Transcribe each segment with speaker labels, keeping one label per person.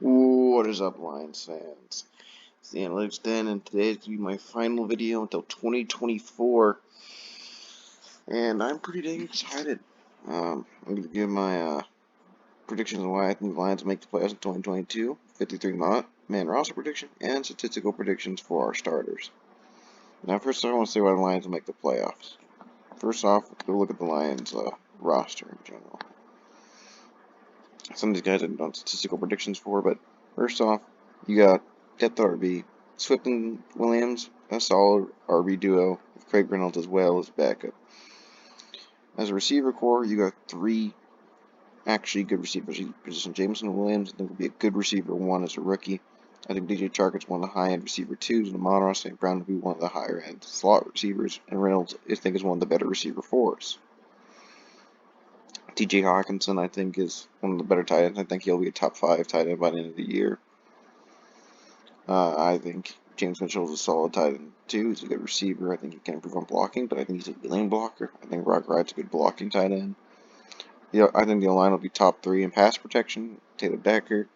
Speaker 1: What is up, Lions fans? It's the Analytics Den, and today is going to be my final video until 2024, and I'm pretty dang excited. I'm going to give my predictions on why I think the Lions will make the playoffs in 2022, 53-man roster prediction, and statistical predictions for our starters. Now, first I want to say why the Lions will make the playoffs. First off, we'll look at the Lions roster in general. Some of these guys I've done statistical predictions for, but first off, you got depth RB, Swift and Williams, a solid RB duo with Craig Reynolds as well as backup. As a receiver core, you got three actually good receivers. Position Jameson and Williams, I think will be a good receiver one as a rookie. I think DJ Chark's one of the high-end receiver twos, and Amon-Ra St. Brown will be one of the higher-end slot receivers, and Reynolds I think is one of the better receiver fours. TJ Hawkinson, I think, is one of the better tight ends. I think he'll be a top 5 tight end by the end of the year. I think James Mitchell is a solid tight end, too. He's a good receiver. I think he can improve on blocking, but I think he's a lane blocker. I think Rock Wright's a good blocking tight end. I think the O-line will be top 3 in pass protection. Taylor Decker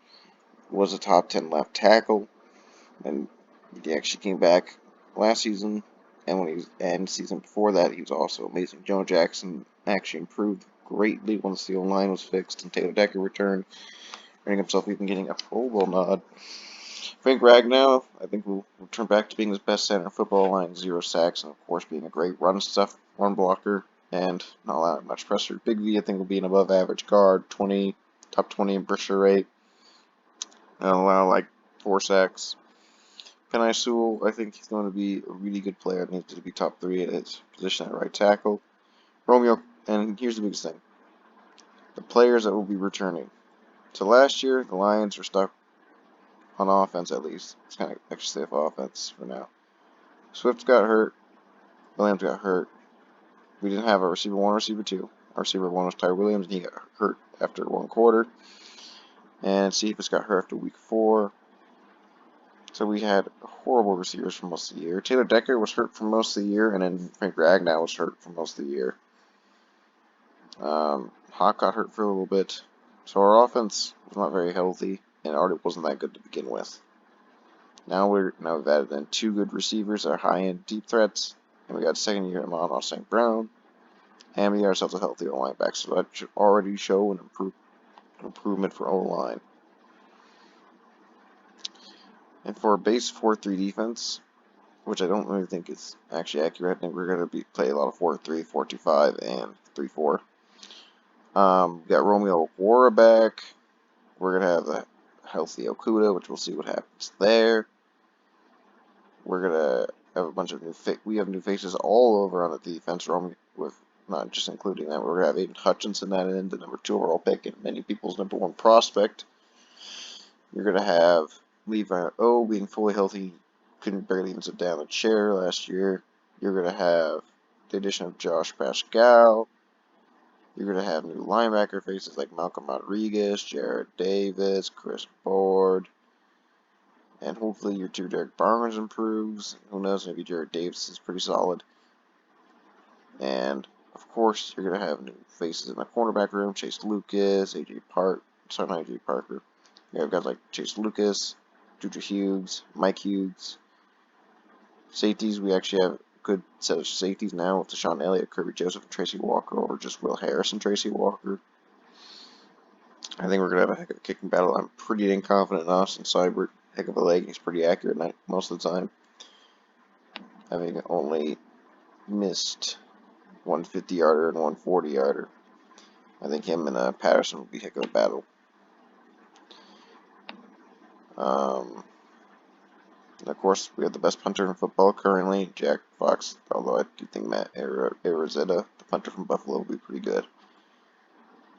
Speaker 1: was a top 10 left tackle, and he actually came back last season. And season before that, he was also amazing. Joe Jackson actually improved greatly once the O-line was fixed and Taylor Decker returned, earning himself even getting a Pro Bowl nod. Frank Ragnow, I think, will return back to being the best center in football, line 0 sacks, and of course being a great run blocker, and not allowing much pressure. Big V, I think, will be an above average guard, top 20 in pressure rate, and allow like 4 sacks. Penei Sewell, I think he's going to be a really good player. Needs to be top 3 at his position at right tackle. Romeo, and here's the biggest thing: the players that will be returning. So last year, the Lions were stuck on offense, at least. It's kind of extra safe offense for now. Swift got hurt. Williams got hurt. We didn't have a receiver 1 or receiver 2. Our receiver 1 was Ty Williams, and he got hurt after 1 quarter. And Cephas got hurt after week 4. So we had horrible receivers for most of the year. Taylor Decker was hurt for most of the year, and then Frank Ragnow was hurt for most of the year. Hawk got hurt for a little bit. So our offense was not very healthy, and it already wasn't that good to begin with. Now we've added in 2 good receivers that are high-end deep threats, and we got second-year Amon-Ra St. Brown, and we got ourselves a healthy O-line back, so that should already show an improvement for O-line. And for a base 4-3 defense, which I don't really think is actually accurate, I think we're going to play a lot of 4-3, 4-2-5, and 3-4. We got Romeo Okwara back. We're going to have a healthy Okuda, which we'll see what happens there. We're going to have a bunch of we have new faces all over on the defense, with not just including that. We're going to have Aiden Hutchinson at end, the number 2 overall pick, and many people's number 1 prospect. You're going to have Levi O being fully healthy, couldn't barely even sit down in the chair last year. You're going to have the addition of Josh Pascal. You're going to have new linebacker faces like Malcolm Rodriguez, Jared Davis, Chris Board, and hopefully your 2 Derek Barnes improves. Who knows, maybe Jared Davis is pretty solid. And of course, you're going to have new faces in the cornerback room: Chase Lucas, not AJ Parker. You have guys like Chase Lucas, Juju Hughes, Mike Hughes. Safeties, we actually have a good set of safeties now with Deshaun Elliott, Kirby Joseph, and Tracy Walker, or just Will Harris and Tracy Walker. I think we're going to have a heck of a kicking battle. I'm pretty dang confident in Austin Seibert. Heck of a leg. He's pretty accurate most of the time, having only missed 150-yarder and 140-yarder. I think him and Patterson will be a heck of a battle. And of course, we have the best punter in football currently, Jack Fox, although I do think Matt Arizetta, the punter from Buffalo, will be pretty good.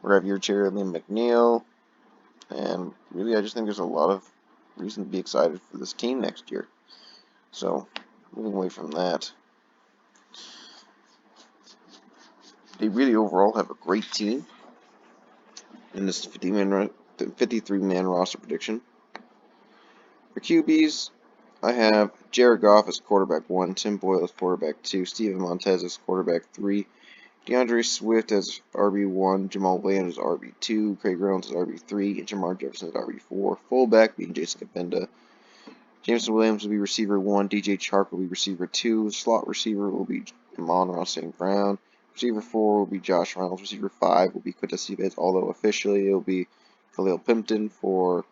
Speaker 1: We're going to have your chair, Liam McNeil, and really I just think there's a lot of reason to be excited for this team next year. So, moving away from that, they really overall have a great team in this 53-man roster prediction. For QBs, I have Jared Goff as quarterback 1, Tim Boyle as quarterback 2, Steven Montez as quarterback 3, DeAndre Swift as RB1, Jamal Williams as RB2, Craig Reynolds as RB3, and Jamar Jefferson as RB4. Fullback being Jason Kabinda. Jameson Williams will be receiver 1, DJ Chark will be receiver 2, slot receiver will be Amon-Ra St. Brown, receiver 4 will be Josh Reynolds, receiver 5 will be Quintus Cephas, although officially it will be Khalil Pimpton for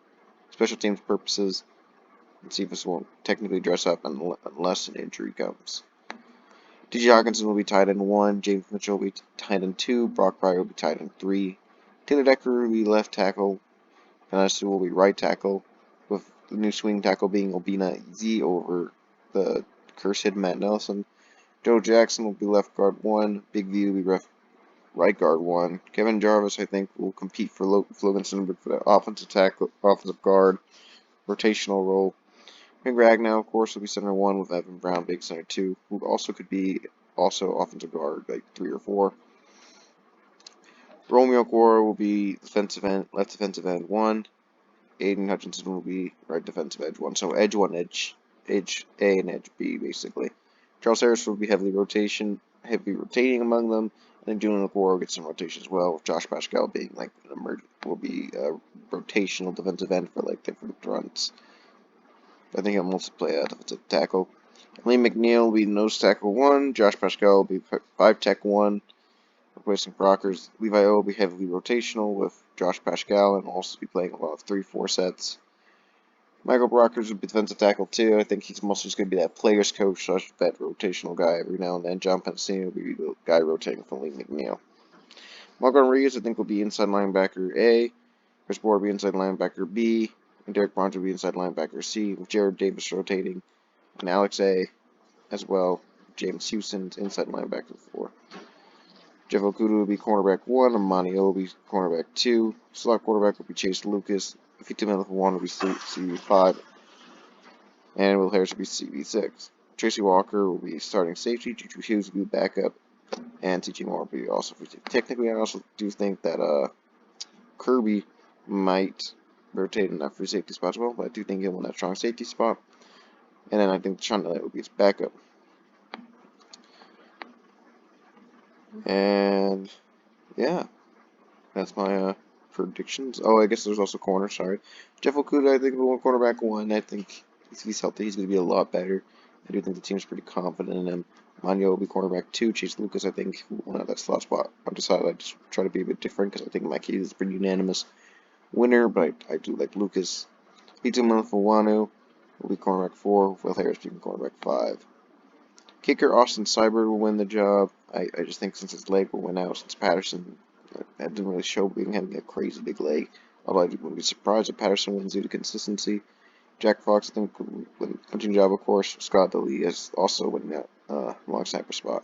Speaker 1: special teams purposes. And Cephas won't technically dress up unless an injury comes. DJ Hawkinson will be tight end 1, James Mitchell will be tight end 2, Brock Pryor will be tight end 3, Taylor Decker will be left tackle, Vanessa will be right tackle, with the new swing tackle being Obina Z over the cursed Matt Nelson. Joe Jackson will be left guard 1, Big V will be right guard 1. Kevin Jarvis, I think, will compete for Logan Sundberg for the offensive guard, rotational role. Greg Ragnow, of course, will be center 1 with Evan Brown, big center 2, who also could be offensive guard, like 3 or 4. Romeo Gore will be left defensive end 1. Aiden Hutchinson will be right defensive edge 1. So edge 1, edge A, and edge B, basically. Charles Harris will be heavily rotating among them. I think Julian Gore will get some rotation as well, with Josh Pascal being like will be a rotational defensive end for like different runs. I think he'll mostly play defensive tackle. Lee McNeil will be nose tackle 1. Josh Pascal will be 5 tech 1, replacing Brockers. Levi O will be heavily rotational with Josh Pascal and will also be playing a lot of 3-4 sets. Michael Brockers will be defensive tackle 2. I think he's mostly just going to be that player's coach, that rotational guy every now and then. John Pensini will be the guy rotating for Lee McNeil. Montgomery Reeves, I think, will be inside linebacker A. Chris Board will be inside linebacker B. And Derek Barnes will be inside linebacker C, with Jared Davis rotating, and Alex A as well. James Houston's inside linebacker 4. Jeff Okuda will be cornerback 1, Amani O will be cornerback 2, slot quarterback will be Chase Lucas, Fita Miller 1 will be CB5, and Will Harris will be CB6. Tracy Walker will be starting safety, Juju Hughes will be backup, and TJ Moore will be also free safety. Technically, I also do think that Kirby might rotate in that free safety spot as well, but I do think he'll win that strong safety spot. And then I think Sean Elliott will be his backup. And yeah, that's my predictions. Oh, I guess there's also corner. Sorry, Jeff Okuda, I think will win cornerback 1. I think if he's healthy, he's going to be a lot better. I do think the team's pretty confident in him. Manya will be cornerback 2. Chase Lucas, I think, will win out that slot spot. I decided I'd just try to be a bit different because I think my case is a pretty unanimous winner, but I do like Lucas. Vito Melfawanu will be cornerback 4, Will Harris being cornerback 5. Kicker Austin Seibert will win the job. I just think since his leg will win out, since Patterson that didn't really show being having a crazy big leg. Although I wouldn't be surprised if Patterson wins due to consistency. Jack Fox, I think, will win punching job, of course. Scott Lee is also winning that long sniper spot.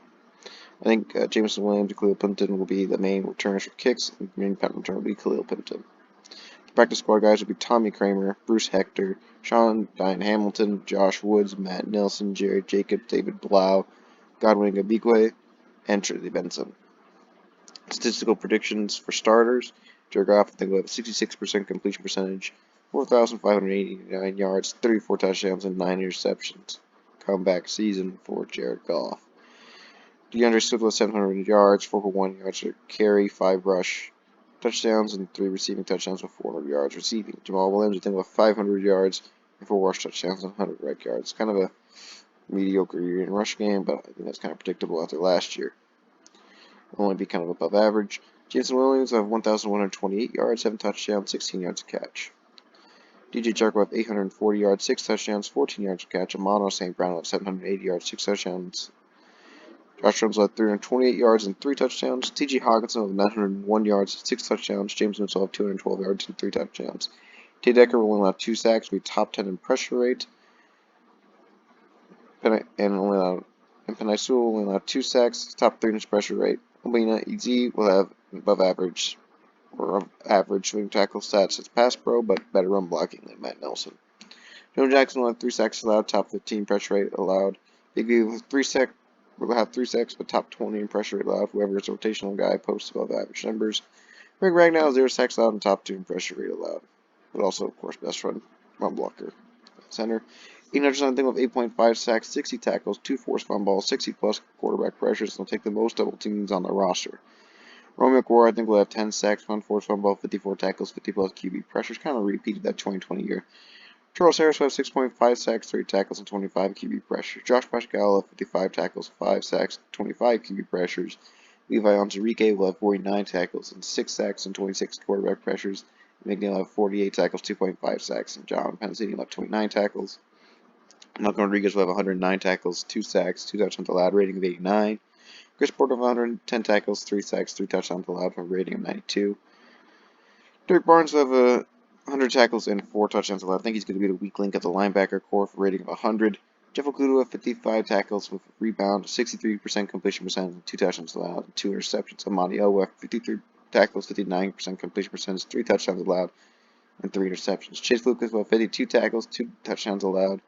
Speaker 1: I think Jameson Williams and Khalil Pimpton will be the main returners for kicks, and the main punt return will be Khalil Pimpton. The practice squad guys will be Tommy Kramer, Bruce Hector, Sean Diane Hamilton, Josh Woods, Matt Nelson, Jared Jacob, David Blau, Godwin Gabigwe, and Trinity Benson. Statistical predictions for starters. Jared Goff, I think, will have a 66% completion percentage, 4,589 yards, 34 touchdowns, and 9 interceptions. Comeback season for Jared Goff. DeAndre Swift with 700 yards, 401 yards per carry, 5 rush touchdowns, and 3 receiving touchdowns with 400 yards receiving. Jamal Williams, I think, with 500 yards, and 4 rush touchdowns and 100 rush yards. Kind of a mediocre year in rush game, but I think that's kind of predictable after last year. Will only be kind of above average. Jameson Williams will have 1,128 yards, 7 touchdowns, 16 yards a catch. DJ Chark will have 840 yards, 6 touchdowns, 14 yards a catch. Amon-Ra St. Brown will have 780 yards, 6 touchdowns. Josh Jones will have 328 yards and 3 touchdowns. TJ Hawkinson will have 901 yards, 6 touchdowns. James Mitchell will have 212 yards and 3 touchdowns. Tay Decker will only have 2 sacks, be top 10 in pressure rate. And Penei Sewell will only have 2 sacks, top 3 in his pressure rate. Obina EZ will have above average or average swing tackle stats as pass pro, but better run blocking than Matt Nelson. Joe Jackson will have 3 sacks allowed, top 15 pressure rate allowed. Big V will have 3 sacks, but top 20 in pressure rate allowed. Whoever is a rotational guy posts above average numbers. Greg Ragnow 0 sacks allowed and top 2 in pressure rate allowed. But also, of course, best run blocker. Center. 800 thing with 8.5 sacks, 60 tackles, 2 forced fumbles, 60 plus quarterback pressures. They'll take the most double teams on the roster. Romeo Gore, I think, will have 10 sacks, 1 forced fumble, 54 tackles, 50 plus QB pressures. Kind of repeated that 2020 year. Charles Harris will have 6.5 sacks, 3 tackles, and 25 QB pressures. Josh Paschal will have 55 tackles, 5 sacks, 25 QB pressures. Levi Onwuzurike will have 49 tackles and 6 sacks and 26 quarterback pressures. McNeil will have 48 tackles, 2.5 sacks, and John Pensini will have 29 tackles. Malcolm Rodriguez will have 109 tackles, 2 sacks, 2 touchdowns allowed, rating of 89. Chris Porter will have 110 tackles, 3 sacks, 3 touchdowns allowed, for a rating of 92. Derek Barnes will have 100 tackles and 4 touchdowns allowed. I think he's going to be the weak link of the linebacker core for a rating of 100. Jeff Okudah will have 55 tackles with a rebound, 63% completion percentage, and 2 touchdowns allowed, and 2 interceptions. Amani O will have 53 tackles, 59% completion percentage, 3 touchdowns allowed, and 3 interceptions. Chase Lucas will have 52 tackles, 2 touchdowns allowed,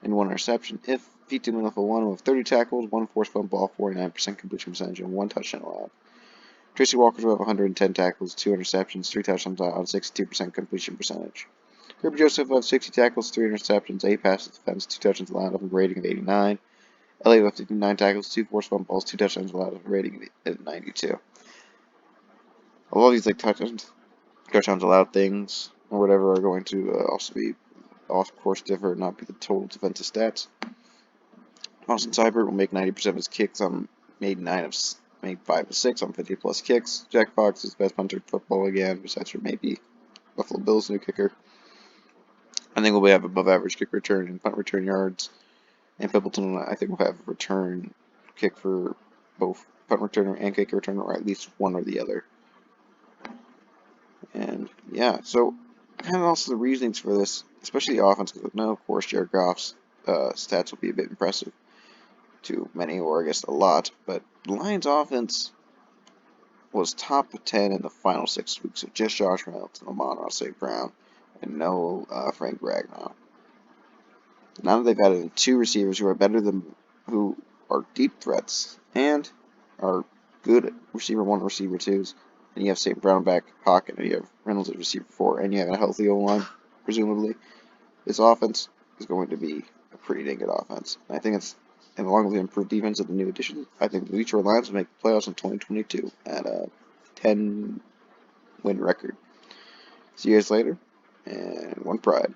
Speaker 1: and 1 interception. If Pete Minofa will have 30 tackles, 1 forced fumble, 49% completion percentage, and 1 touchdown allowed. Tracy Walker will have 110 tackles, 2 interceptions, 3 touchdowns allowed, 62% completion percentage. Kirby Joseph will have 60 tackles, 3 interceptions, 8 passes defense, 2 touchdowns allowed, with a rating of 89. Elliott will have 59 tackles, 2 forced fumbles, 2 touchdowns allowed, with a rating of 92. A lot of these touchdowns allowed things or whatever are going to also be off course differ, not be the total defensive stats. Austin Seibert will make 90% of his kicks on made 5 of 6 on 50 plus kicks. Jack Fox is the best punter in football again, besides for maybe Buffalo Bills' new kicker. I think we'll have above average kick return and punt return yards. And Pimpleton, I think, will have a return kick for both punt returner and kick returner, or at least one or the other. And yeah, so kind of also the reasonings for this, especially the offense, because now, of course, Jared Goff's stats will be a bit impressive to many, or I guess a lot, but the Lions' offense was top 10 in the final 6 weeks of just Josh Reynolds and Amon-Ra St. Brown, and no Frank Ragnow. Now that they've added 2 receivers who are deep threats and are good receiver 1, receiver 2s, and you have St. Brown back pocket, and you have Reynolds at receiver 4, and you have a healthy O-line, presumably, this offense is going to be a pretty dang good offense. And I think and along with the improved defense of the new additions, I think the Detroit Lions will make the playoffs in 2022 at a 10-win record. See you guys later, and one pride.